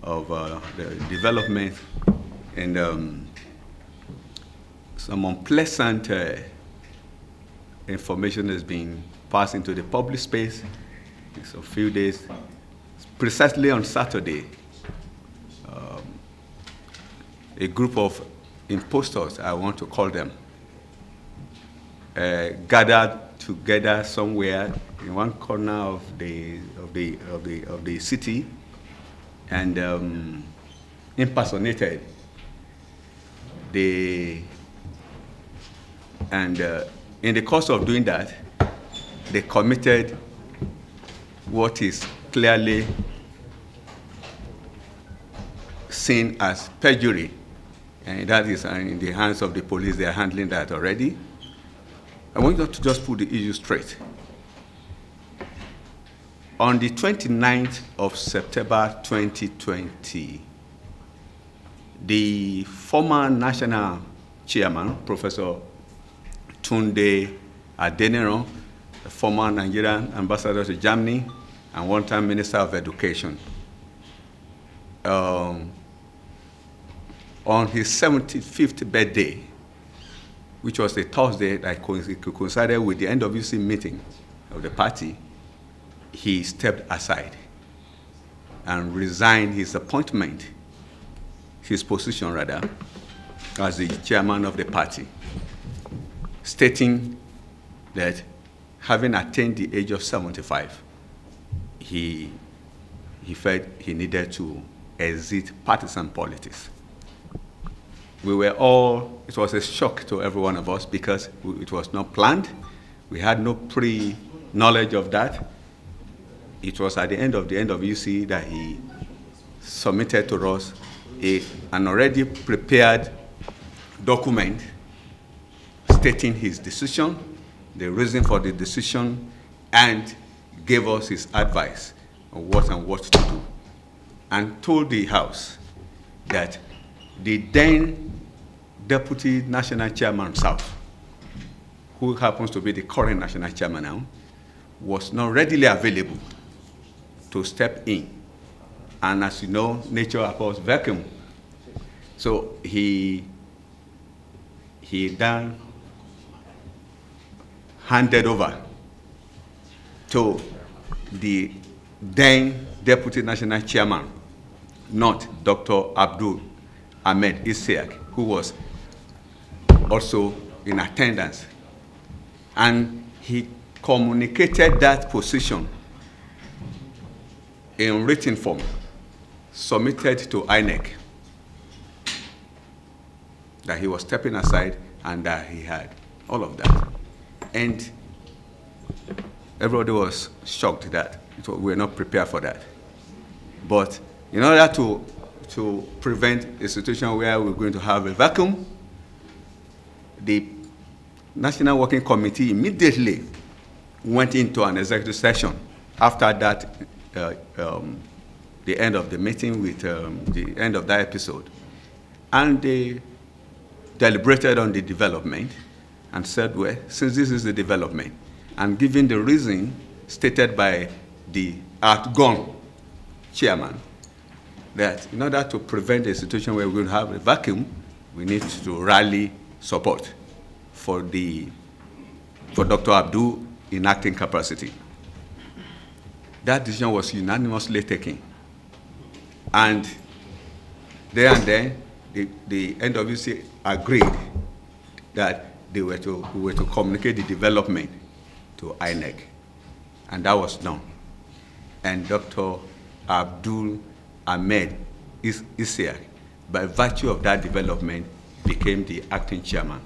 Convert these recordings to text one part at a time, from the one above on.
of the development, and some unpleasant information has been passed into the public space. It's a few days, precisely on Saturday, a group of impostors, I want to call them, gathered together somewhere in one corner of the city and impersonated in the course of doing that, they committed what is clearly seen as perjury, and that is in the hands of the police. They are handling that already. I want you to just put the issue straight. On the 29th of September 2020, the former national chairman, Professor Tunde Adenero, the former Nigerian ambassador to Germany and one-time Minister of Education, on his 75th birthday, which was a Thursday that coincided with the NWC meeting of the party, he stepped aside and resigned his appointment, his position rather, as the chairman of the party, stating that having attained the age of 75, he felt he needed to exit partisan politics. We were all, it was a shock to every one of us because it was not planned. We had no pre-knowledge of that. It was at the end of UC that he submitted to us an already prepared document stating his decision, the reason for the decision, and gave us his advice on what to do, and told the House that the then Deputy National Chairman South, who happens to be the current National Chairman now, was not readily available to step in. And as you know, nature abhors vacuum. So he then handed over to the then Deputy National Chairman, not Dr. Abdul Ahmed Isiaq, who was also in attendance. And he communicated that position in written form, submitted to INEC, that he was stepping aside and that he had all of that. And everybody was shocked that we were not prepared for that. But in order to prevent a situation where we're going to have a vacuum, the National Working Committee immediately went into an executive session after that, the end of the meeting with the end of that episode. And they deliberated on the development and said, well, since this is the development, and given the reason stated by the outgone chairman, that in order to prevent a situation where we will have a vacuum, we need to rally support for Dr. Abdul in acting capacity. That decision was unanimously taken. And there and then, the NWC agreed that we were to communicate the development to INEC. And that was done. And Dr. Abdul Ahmed Isiaq, by virtue of that development, became the acting chairman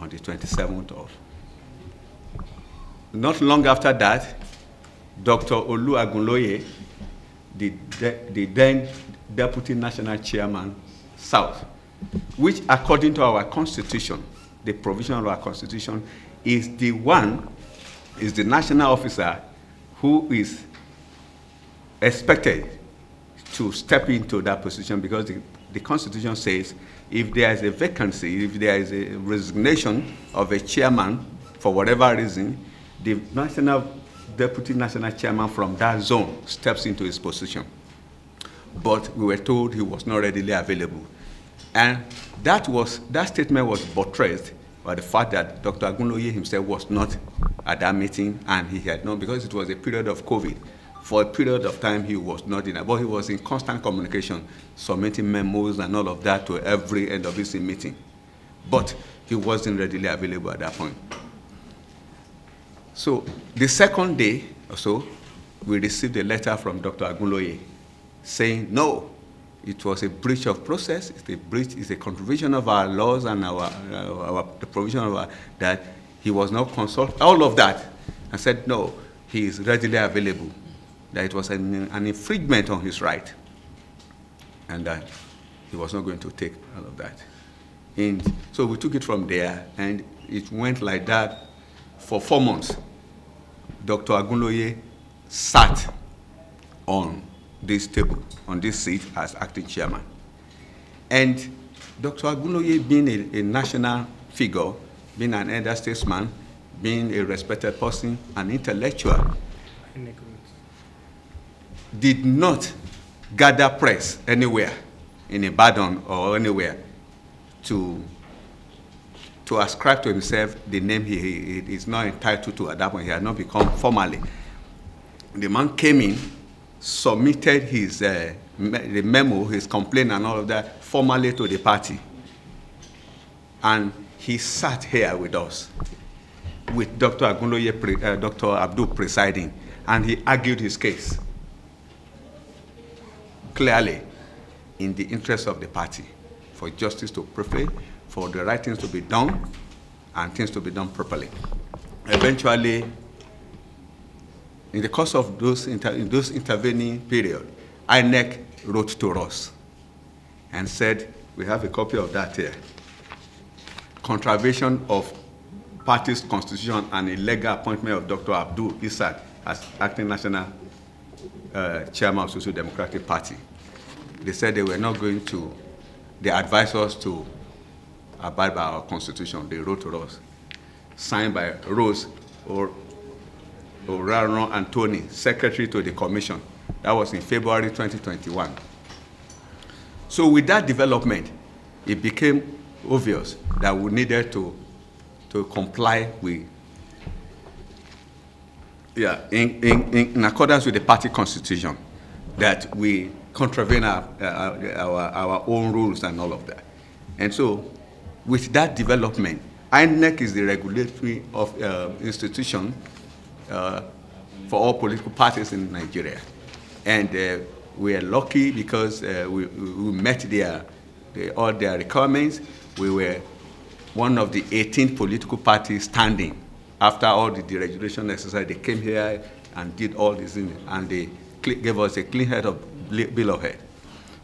on the 27th of. Not long after that, Dr. Olu Agunloye, the then Deputy National Chairman, South, which according to our Constitution, the provision of our Constitution, is the national officer who is expected to step into that position, because the Constitution says if there is a vacancy, if there is a resignation of a chairman for whatever reason, the Deputy National Chairman from that zone steps into his position. but we were told he was not readily available. And that statement was buttressed by the fact that Dr. Agunloye himself was not at that meeting, and he had not, because it was a period of COVID. For a period of time, he was not in, but he was in constant communication, submitting memos and all of that to every end of his meeting. But he wasn't readily available at that point. So the second day or so, we received a letter from Dr. Agunloye saying, no, it was a breach of process, it's a contravention of our laws and the provision of that he was not consulted, all of that. I said, no, he is readily available, that it was an infringement on his right, and that he was not going to take all of that. And so we took it from there, and it went like that for 4 months. Dr. Agunloye sat on this table, on this seat as acting chairman. And Dr. Agunloye, being a national figure, being an elder statesman, being a respected person, an intellectual, did not gather press anywhere in Ibadan or anywhere to ascribe to himself the name he is not entitled to at that point. He had not become formally. The man came in, submitted his the memo, his complaint and all of that formally to the party. And he sat here with us, with Dr. Agunloye, Dr. Abdul presiding, and he argued his case clearly in the interest of the party, for justice to prevail, for the right things to be done, and things to be done properly. Eventually, in the course of those intervening period, INEC wrote to us and said, we have a copy of that here. Contravention of party's constitution and illegal appointment of Dr. Abdul Isaac as acting national chairman of Social Democratic Party. They said they were not going to, they advised us to abide by our constitution. They wrote to us, signed by Rose Oraro Anthony, secretary to the commission. That was in February 2021. So with that development, it became obvious that we needed to comply with, in accordance with the party constitution, that we contravene our own rules and all of that. And so with that development, INEC is the regulatory institution for all political parties in Nigeria. And we are lucky because we met all their requirements. We were one of the 18 political parties standing. After all the deregulation exercise, they came here and did all this, and they gave us a clean head of bill of health.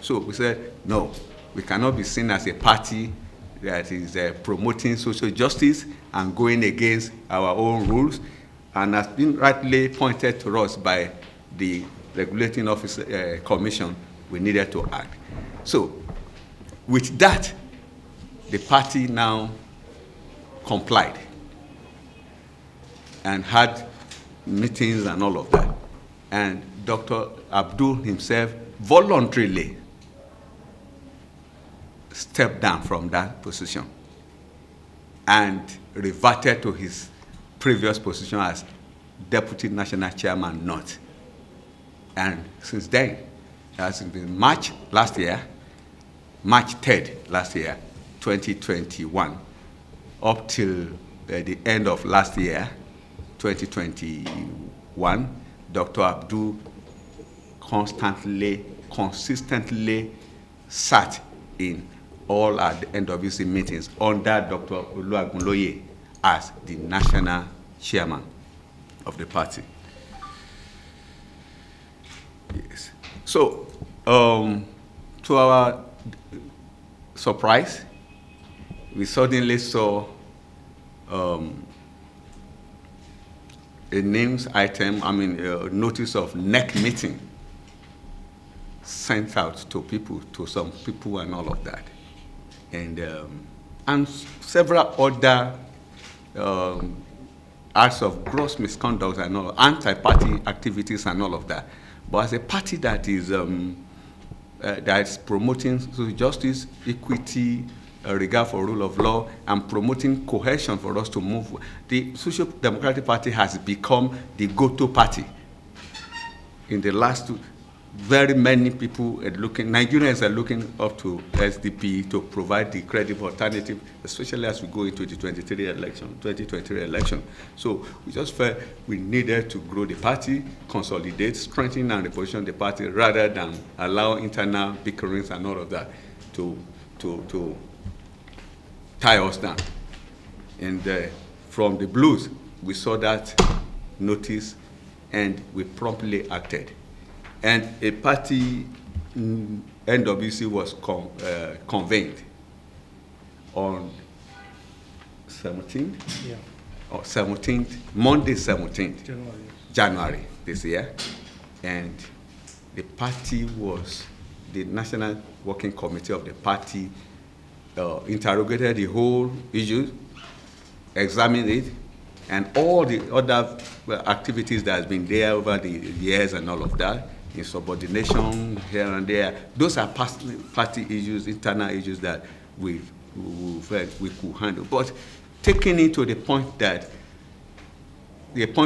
So we said, no, we cannot be seen as a party that is promoting social justice and going against our own rules. And has been rightly pointed to us by the regulating officer commission, we needed to act. So with that, the party now complied and had meetings and all of that. And Dr. Abdul himself voluntarily stepped down from that position and reverted to his previous position as Deputy National Chairman North. And since then, that's been March last year, March 3rd last year, 2021, up till the end of last year, 2021, Dr. Abdul consistently sat in all at the end of his meetings under Dr. Agunloye as the national chairman of the party. Yes. So, to our surprise, we suddenly saw a names item, a notice of NEC meeting sent out to people, to some people and all of that. And several other acts of gross misconduct and all, anti-party activities and all of that. But as a party that is that is promoting social justice, equity, regard for rule of law, and promoting cohesion for us to move. The Social Democratic Party has become the go-to party. In the last very many people Nigerians are looking up to SDP to provide the credible alternative, especially as we go into the 2023 election. So we just felt we needed to grow the party, consolidate, strengthen and reposition the party rather than allow internal bickerings and all of that to tie us down. And from the blues, we saw that notice and we promptly acted. And a party, NWC, was convened on 17th, or 17th, Monday 17th, January this year. And the party the National Working Committee of the party interrogated the whole issue, examined it, and all the other activities that has been there over the years and all of that, in subordination here and there. Those are party issues, internal issues that we felt we could handle. But taking it to the point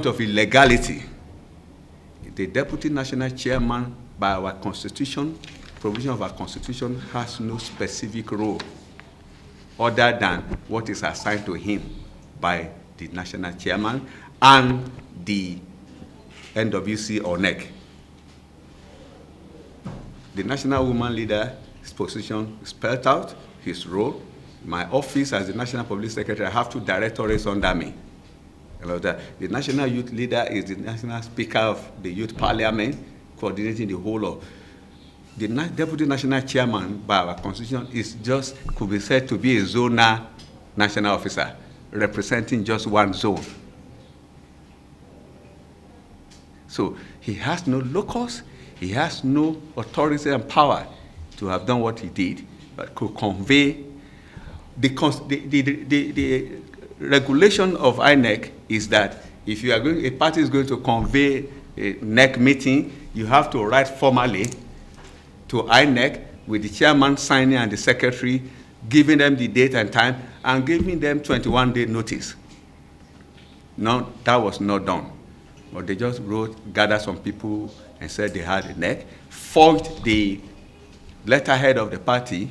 of illegality, the Deputy National Chairman, by our Constitution, provision of our Constitution, has no specific role other than what is assigned to him by the National Chairman and the NWC or NEC. The National Woman Leader's position is spelled out, his role. My office as the National Public Secretary, I have 2 directorates under me. The National Youth Leader is the National Speaker of the Youth Parliament, coordinating the whole of. The Deputy National Chairman, by our Constitution, could be said to be a zonal national officer, representing just one zone. So he has no locus, he has no authority and power to have done what he did, but could convey the regulation of INEC is that if a party is going to convey a NEC meeting, you have to write formally to INEC with the chairman signing and the secretary, giving them the date and time, and giving them 21-day notice. No, that was not done. But they just gathered some people and said they had a NEC, forged the letterhead of the party,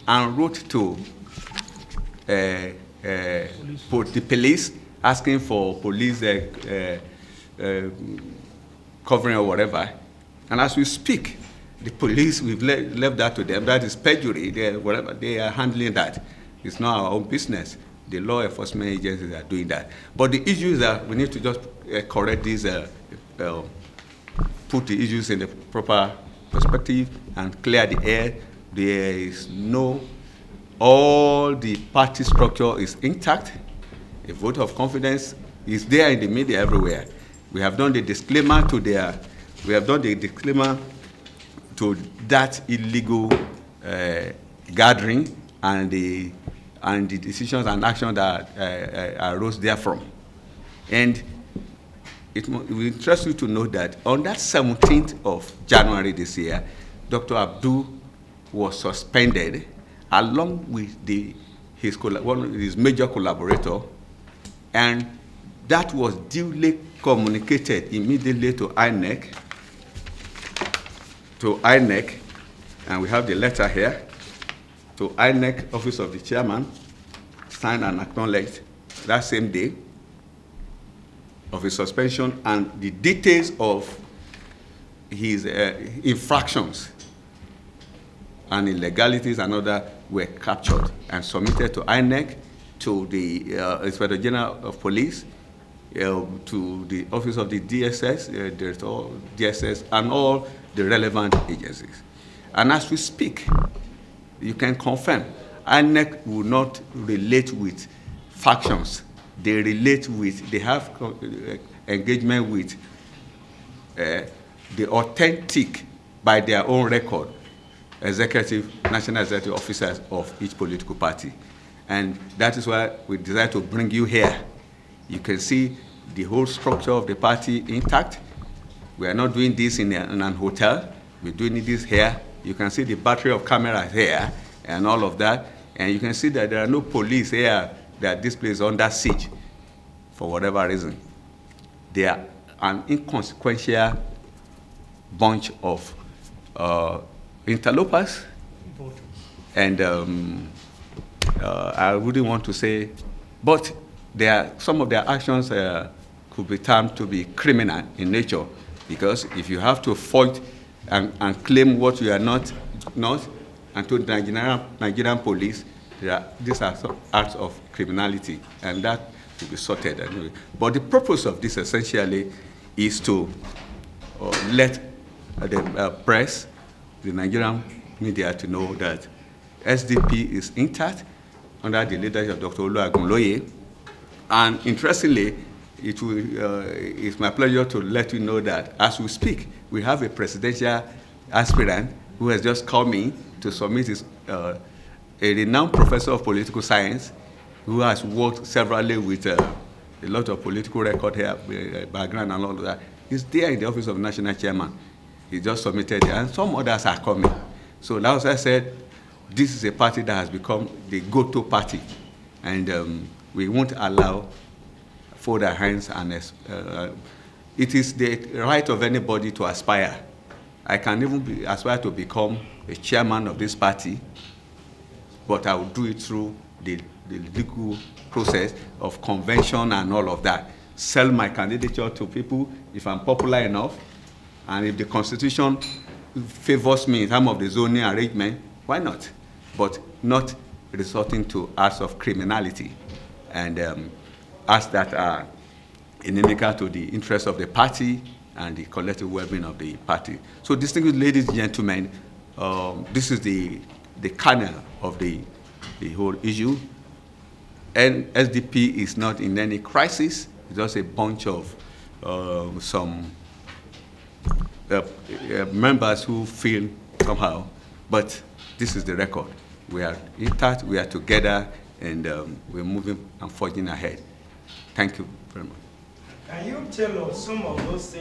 and wrote to the police asking for police covering or whatever. And as we speak, the police, we've left that to them. That is perjury. They are handling that. It's not our own business. The law enforcement agencies are doing that. But the issue is that we need to just correct these, put the issues in the proper perspective and clear the air. There is all the party structure is intact. A vote of confidence is there in the media everywhere. We have done the disclaimer to that illegal gathering and the decisions and actions that arose therefrom. And it will interest you to know that on that 17th of January this year, Dr. Abdul was suspended along with one of his major collaborator, and that was duly communicated immediately to INEC, and we have the letter here, to INEC, Office of the Chairman, signed and acknowledged that same day of his suspension, and the details of his infractions and illegalities and other were captured and submitted to INEC, to the Inspector General of Police, to the Office of the DSS, DSS, and all the relevant agencies. And as we speak, you can confirm, INEC will not relate with factions. They have engagement with the authentic, by their own record, national executive officers of each political party. And that is why we decided to bring you here. You can see the whole structure of the party intact. We are not doing this in a hotel. We're doing this here You can see the battery of cameras here and all of that. And you can see that there are no police here, that this place is under siege for whatever reason. They are an inconsequential bunch of interlopers. And I wouldn't want to say, but some of their actions could be termed to be criminal in nature, because if you have to fight and claim what you are not, and to the Nigerian police, these are some acts of criminality, and that to be sorted anyway. But the purpose of this essentially is to let the press, the Nigerian media, to know that SDP is intact under the leadership of Dr. Oluwagunloye. And interestingly, it's my pleasure to let you know that as we speak, we have a presidential aspirant who has just come in to submit his, a renowned professor of political science who has worked severally with a lot of political record here, background and all of that. He's there in the office of national chairman. He just submitted it, and some others are coming. So as I said, this is a party that has become the go-to party, and we won't allow fold our hands, and it is the right of anybody to aspire. I can even aspire to become a chairman of this party, but I will do it through the legal process of convention and all of that. Sell my candidature to people if I'm popular enough, and if the Constitution favors me in terms of the zoning arrangement, why not? But not resorting to acts of criminality and acts that are inimical to the interests of the party and the collective well-being of the party. So, distinguished ladies and gentlemen, this is the kernel of the whole issue. And SDP is not in any crisis. It's just a bunch of some members who feel somehow, but this is the record. We are intact, we are together, and we're moving and forging ahead. Thank you very much. Can you tell us some of those things?